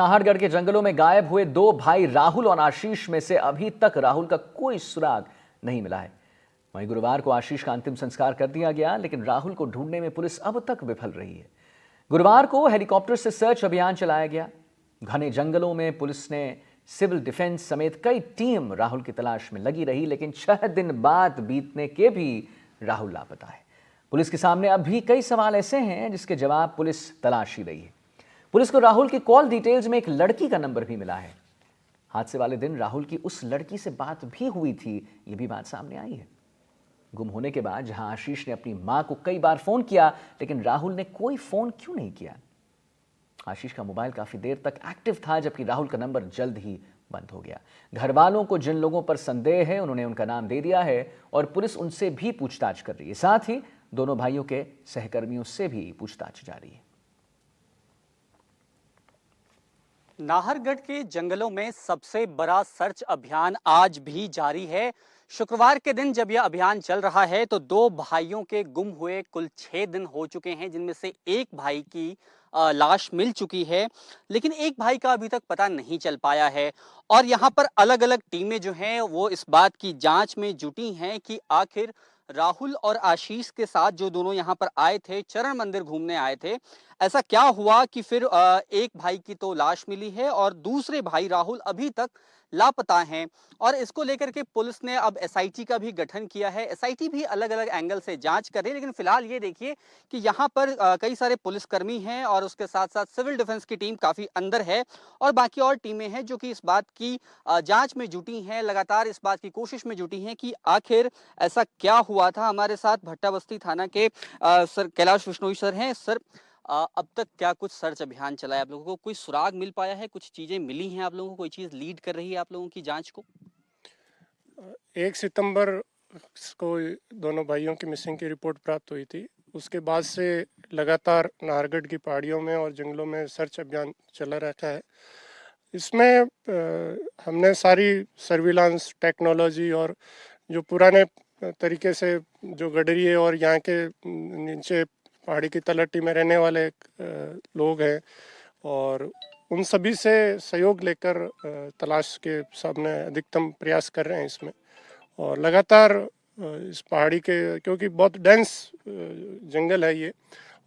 नाहरगढ़ के जंगलों में गायब हुए दो भाई राहुल और आशीष में से अभी तक राहुल का कोई सुराग नहीं मिला है। वहीं गुरुवार को आशीष का अंतिम संस्कार कर दिया गया, लेकिन राहुल को ढूंढने में पुलिस अब तक विफल रही है। गुरुवार को हेलीकॉप्टर से सर्च अभियान चलाया गया। घने जंगलों में पुलिस ने सिविल डिफेंस समेत कई टीम राहुल की तलाश में लगी रही, लेकिन 6 दिन बाद बीतने के भी राहुल लापता है। पुलिस के सामने अब भी कई सवाल ऐसे हैं जिसके जवाब पुलिस तलाश ही रही है। पुलिस को राहुल की कॉल डिटेल्स में एक लड़की का नंबर भी मिला है। हादसे वाले दिन राहुल की उस लड़की से बात भी हुई थी, यह भी बात सामने आई है। गुम होने के बाद जहां आशीष ने अपनी मां को कई बार फोन किया, लेकिन राहुल ने कोई फोन क्यों नहीं किया? आशीष का मोबाइल काफी देर तक एक्टिव था, जबकि राहुल का नंबर जल्द ही बंद हो गया। घर वालों को जिन लोगों पर संदेह है, उन्होंने उनका नाम दे दिया है और पुलिस उनसे भी पूछताछ कर रही है। साथ ही दोनों भाइयों के सहकर्मियों से भी पूछताछ जारी है। नाहरगढ़ के जंगलों में सबसे बड़ा सर्च अभियान आज भी जारी है। शुक्रवार के दिन जब यह अभियान चल रहा है तो दो भाइयों के गुम हुए कुल 6 दिन हो चुके हैं, जिनमें से एक भाई की लाश मिल चुकी है, लेकिन एक भाई का अभी तक पता नहीं चल पाया है। और यहाँ पर अलग अलग टीमें जो हैं वो इस बात की जांच में जुटी हैं कि आखिर राहुल और आशीष के साथ जो दोनों यहाँ पर आए थे, चरण मंदिर घूमने आए थे, ऐसा क्या हुआ कि फिर एक भाई की तो लाश मिली है और दूसरे भाई राहुल अभी तक लापता हैं। और इसको लेकर के पुलिस ने अब एसआईटी का भी गठन किया है। एसआईटी भी अलग अलग एंगल से जांच कर रही है, लेकिन फिलहाल ये देखिए कि यहाँ पर कई सारे पुलिसकर्मी हैं और उसके साथ साथ सिविल डिफेंस की टीम काफी अंदर है और बाकी और टीमें हैं जो कि इस बात की जांच में जुटी हैं, लगातार इस बात की कोशिश में जुटी हैं कि आखिर ऐसा क्या हुआ था। हमारे साथ भट्टा बस्ती थाना के सर कैलाश विश्नोई सर हैं। सर, अब तक क्या कुछ सर्च अभियान चला है? आप लोगों को कोई सुराग मिल पाया है? कुछ चीजें मिली हैं आप लोगों को? कोई चीज लीड कर रही है आप लोगों की जांच को? 1 सितंबर को दोनों भाइयों की मिसिंग की रिपोर्ट प्राप्त हुई थी। उसके बाद से लगातार नाहरगढ़ की पहाड़ियों में और जंगलों में सर्च अभियान चला रहता है। इसमें हमने सारी सर्विलांस टेक्नोलॉजी और जो पुराने तरीके से जो गडरिए और यहाँ के नीचे पहाड़ी की तलहटी में रहने वाले लोग हैं और उन सभी से सहयोग लेकर तलाश के सामने अधिकतम प्रयास कर रहे हैं इसमें। और लगातार इस पहाड़ी के, क्योंकि बहुत डेंस जंगल है ये,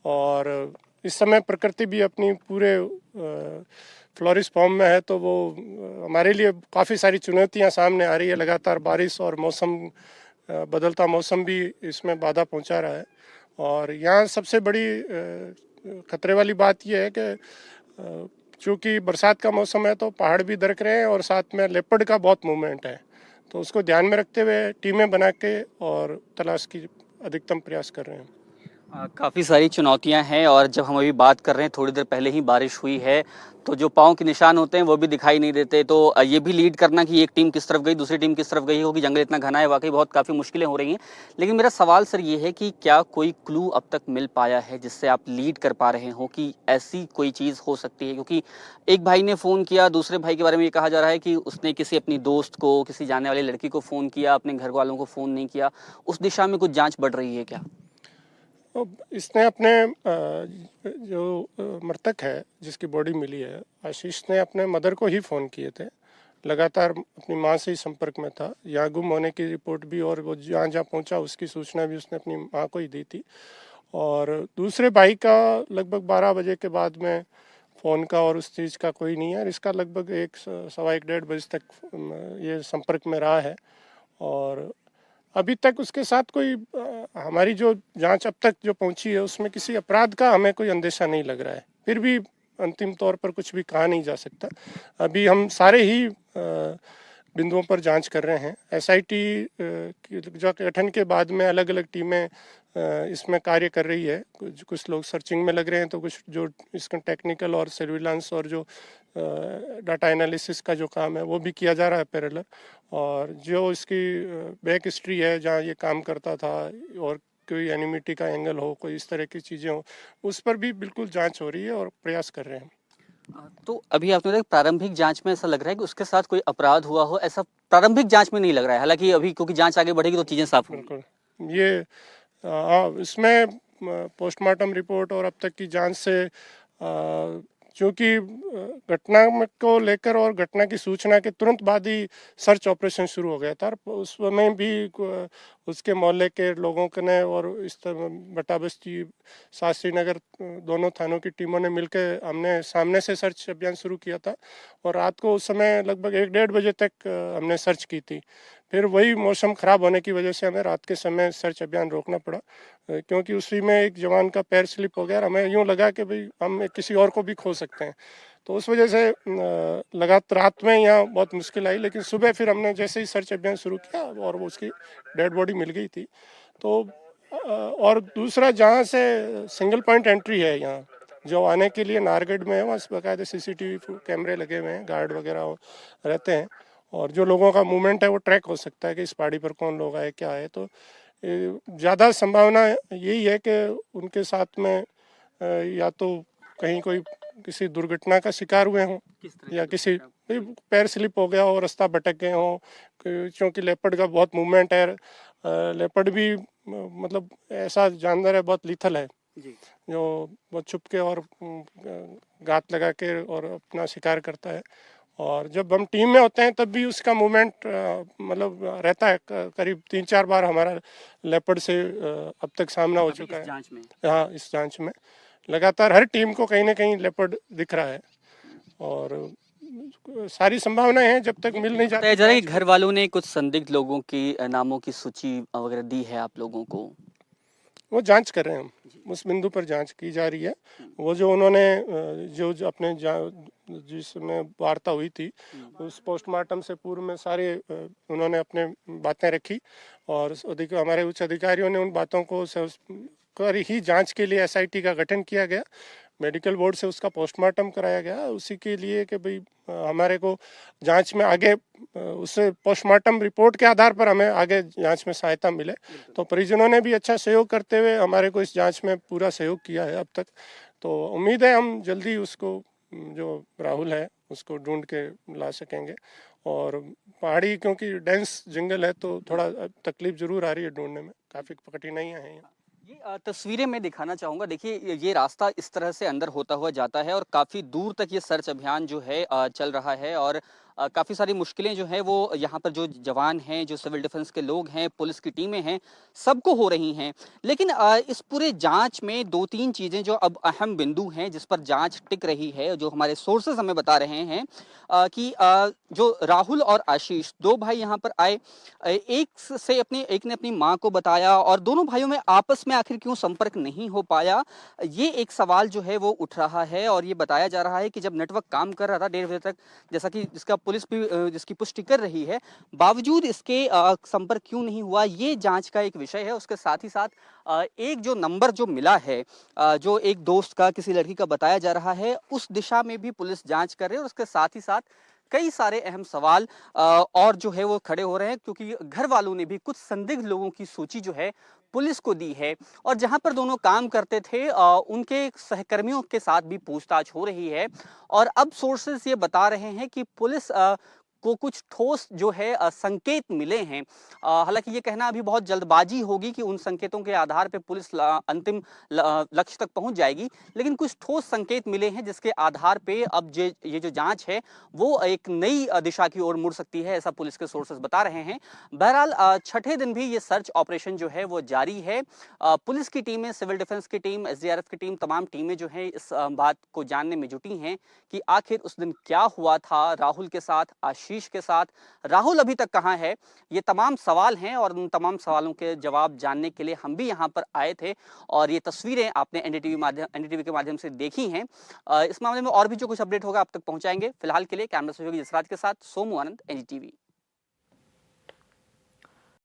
और इस समय प्रकृति भी अपनी पूरे फ्लोरिश फॉर्म में है, तो वो हमारे लिए काफ़ी सारी चुनौतियां सामने आ रही है। लगातार बारिश और मौसम, बदलता मौसम भी इसमें बाधा पहुंचा रहा है। और यहाँ सबसे बड़ी खतरे वाली बात यह है कि चूँकि बरसात का मौसम है तो पहाड़ भी दरक रहे हैं और साथ में लेपर्ड का बहुत मूवमेंट है, तो उसको ध्यान में रखते हुए टीमें बना के और तलाश की अधिकतम प्रयास कर रहे हैं। काफ़ी सारी चुनौतियां हैं और जब हम अभी बात कर रहे हैं, थोड़ी देर पहले ही बारिश हुई है, तो जो पाँव के निशान होते हैं वो भी दिखाई नहीं देते। तो ये भी लीड करना कि एक टीम किस तरफ गई, दूसरी टीम किस तरफ गई होगी, जंगल इतना घना है, वाकई बहुत काफ़ी मुश्किलें हो रही हैं। लेकिन मेरा सवाल सर ये है कि क्या कोई क्लू अब तक मिल पाया है जिससे आप लीड कर पा रहे हो कि ऐसी कोई चीज़ हो सकती है? क्योंकि एक भाई ने फ़ोन किया, दूसरे भाई के बारे में ये कहा जा रहा है कि उसने किसी अपनी दोस्त को, किसी जानने वाली लड़की को फ़ोन किया, अपने घर वालों को फ़ोन नहीं किया। उस दिशा में कुछ जाँच बढ़ रही है क्या? तो इसने अपने जो मृतक है जिसकी बॉडी मिली है, आशीष ने अपने मदर को ही फ़ोन किए थे। लगातार अपनी माँ से ही संपर्क में था। यहाँ गुम होने की रिपोर्ट भी और वो जहाँ जहाँ पहुँचा उसकी सूचना भी उसने अपनी माँ को ही दी थी। और दूसरे भाई का लगभग 12 बजे के बाद में फ़ोन का और उस चीज़ का कोई नहीं है। और इसका लगभग 1 सवा 1 डेढ़ बजे तक ये संपर्क में रहा है और अभी तक उसके साथ कोई हमारी जो जांच अब तक जो पहुंची है उसमें किसी अपराध का हमें कोई अंदेशा नहीं लग रहा है। फिर भी अंतिम तौर पर कुछ भी कहा नहीं जा सकता। अभी हम सारे ही बिंदुओं पर जांच कर रहे हैं। एसआईटी जो गठन के बाद में अलग अलग टीमें इसमें कार्य कर रही है। कुछ लोग सर्चिंग में लग रहे हैं, तो कुछ जो इसका टेक्निकल और सर्विलांस और जो डाटा एनालिसिस का जो काम है वो भी किया जा रहा है पैरेलल। और जो इसकी बैक हिस्ट्री है, जहाँ ये काम करता था और कोई एनिमिटी का एंगल हो, कोई इस तरह की चीज़ें हो, उस पर भी बिल्कुल जांच हो रही है और प्रयास कर रहे हैं। तो अभी आपने बताया प्रारंभिक जांच में ऐसा लग रहा है कि उसके साथ कोई अपराध हुआ हो, ऐसा प्रारंभिक जांच में नहीं लग रहा है। हालांकि अभी क्योंकि जांच आगे बढ़ेगी तो चीजें साफ होंगी। बिल्कुल, ये इसमें पोस्टमार्टम रिपोर्ट और अब तक की जांच से क्योंकि घटना को लेकर और घटना की सूचना के तुरंत बाद ही सर्च ऑपरेशन शुरू हो गया था। और उस समय भी उसके मोहल्ले के लोगों ने और इस तरह बटा बस्ती, शास्त्री नगर दोनों थानों की टीमों ने मिलकर हमने सामने से सर्च अभियान शुरू किया था। और रात को उस समय लगभग 1-1:30 बजे तक हमने सर्च की थी। फिर वही मौसम ख़राब होने की वजह से हमें रात के समय सर्च अभियान रोकना पड़ा, क्योंकि उसी में एक जवान का पैर स्लिप हो गया और हमें यूँ लगा कि भाई हम किसी और को भी खो सकते हैं। तो उस वजह से लगातार रात में यहाँ बहुत मुश्किल आई, लेकिन सुबह फिर हमने जैसे ही सर्च अभियान शुरू किया और वो उसकी डेड बॉडी मिल गई थी। तो और दूसरा, जहाँ से सिंगल पॉइंट एंट्री है यहाँ जो आने के लिए नाहरगढ़ में है, वहाँ बाकायदे CCTV कैमरे लगे हुए हैं, गार्ड वगैरह रहते हैं और जो लोगों का मूवमेंट है वो ट्रैक हो सकता है कि इस पहाड़ी पर कौन लोग आए क्या है। तो ज़्यादा संभावना यही है कि उनके साथ में या तो कहीं कोई किसी दुर्घटना का शिकार हुए हों या किसी पैर स्लिप हो गया हो, रास्ता भटक गए हों, क्योंकि लेपर्ड का बहुत मूवमेंट है। लेपर्ड भी मतलब ऐसा जानवर है, बहुत लीथल है जो बहुत छुप के और घात लगा के और अपना शिकार करता है। और जब हम टीम में होते हैं तब भी उसका मूवमेंट मतलब रहता है। करीब 3-4 बार हमारा लेपर्ड से अब तक सामना हो चुका है। हाँ, इस जांच में लगातार हर टीम को कहीं ना कहीं लेपर्ड दिख रहा है और सारी संभावनाएं हैं जब तक मिल नहीं जाती। जरा घर वालों ने कुछ संदिग्ध लोगों की नामों की सूची वगैरह दी है आप लोगों को? वो जांच कर रहे हैं, हम उस बिंदु पर जांच की जा रही है। वो जो उन्होंने जो अपने जिसमें वार्ता हुई थी उस पोस्टमार्टम से पूर्व में सारे उन्होंने अपने बातें रखी और हमारे उच्च अधिकारियों ने उन बातों को कर ही जांच के लिए SIT का गठन किया गया। मेडिकल बोर्ड से उसका पोस्टमार्टम कराया गया उसी के लिए कि भाई हमारे को जांच में आगे उससे पोस्टमार्टम रिपोर्ट के आधार पर हमें आगे जांच में सहायता मिले। तो परिजनों ने भी अच्छा सहयोग करते हुए हमारे को इस जांच में पूरा सहयोग किया है अब तक। तो उम्मीद है हम जल्दी उसको जो राहुल है उसको ढूंढ के ला सकेंगे। और पहाड़ी क्योंकि डेंस जंगल है तो थोड़ा तकलीफ जरूर आ रही है ढूंढने में, काफ़ी कठिनाइयाँ हैं। ये तस्वीरें मैं दिखाना चाहूंगा। देखिए ये रास्ता इस तरह से अंदर होता हुआ जाता है और काफी दूर तक ये सर्च अभियान जो है चल रहा है और काफी सारी मुश्किलें जो है वो यहाँ पर जो जवान हैं, जो सिविल डिफेंस के लोग हैं, पुलिस की टीमें हैं, सबको हो रही हैं। लेकिन इस पूरे जांच में 2-3 चीजें जो अब अहम बिंदु हैं जिस पर जांच टिक रही है, जो हमारे सोर्सेज हमें बता रहे हैं कि जो राहुल और आशीष 2 भाई यहाँ पर आए, एक ने अपनी माँ को बताया और दोनों भाइयों में आपस में आखिर क्यों संपर्क नहीं हो पाया, ये एक सवाल जो है वो उठ रहा है। और ये बताया जा रहा है कि जब नेटवर्क काम कर रहा था 1:30 बजे तक, जैसा कि जिसका पुलिस भी जिसकी पुष्टि कर रही है, बावजूद इसके संपर्क क्यों नहीं हुआ, ये जांच का एक विषय है। उसके साथ ही साथ एक जो नंबर जो मिला है जो एक दोस्त का, किसी लड़की का बताया जा रहा है, उस दिशा में भी पुलिस जांच कर रही है। और उसके साथ ही साथ कई सारे अहम सवाल और जो है वो खड़े हो रहे हैं, क्योंकि घर वालों ने भी कुछ संदिग्ध लोगों की सूची जो है पुलिस को दी है। और जहां पर दोनों काम करते थे उनके सहकर्मियों के साथ भी पूछताछ हो रही है। और अब सोर्सेस ये बता रहे हैं कि पुलिस को कुछ ठोस जो है संकेत मिले हैं। हालांकि ये कहना अभी बहुत जल्दबाजी होगी कि उन संकेतों के आधार पर पुलिस अंतिम लक्ष्य तक पहुंच जाएगी, लेकिन कुछ ठोस संकेत मिले हैं जिसके आधार पे अब ये जो जांच है वो एक नई दिशा की ओर मुड़ सकती है, ऐसा पुलिस के सोर्सेस बता रहे हैं। बहरहाल छठे दिन भी ये सर्च ऑपरेशन जो है वो जारी है। पुलिस की टीमें, सिविल डिफेंस की टीम, SDRF की टीम, तमाम टीमें जो हैं इस बात को जानने में जुटी हैं कि आखिर उस दिन क्या हुआ था राहुल के साथ, आशीष के साथ। राहुल अभी तक कहां है, ये तमाम सवाल हैं और उन तमाम सवालों के जवाब जानने के लिए हम भी यहां पर आए थे। और ये तस्वीरें आपने NDTV के माध्यम से देखी हैं। इस मामले में और भी जो कुछ अपडेट होगा आप तक पहुंचाएंगे। फिलहाल के लिए कैमरा सहयोगी जसराज के साथ सोमू आनंद, NDTV।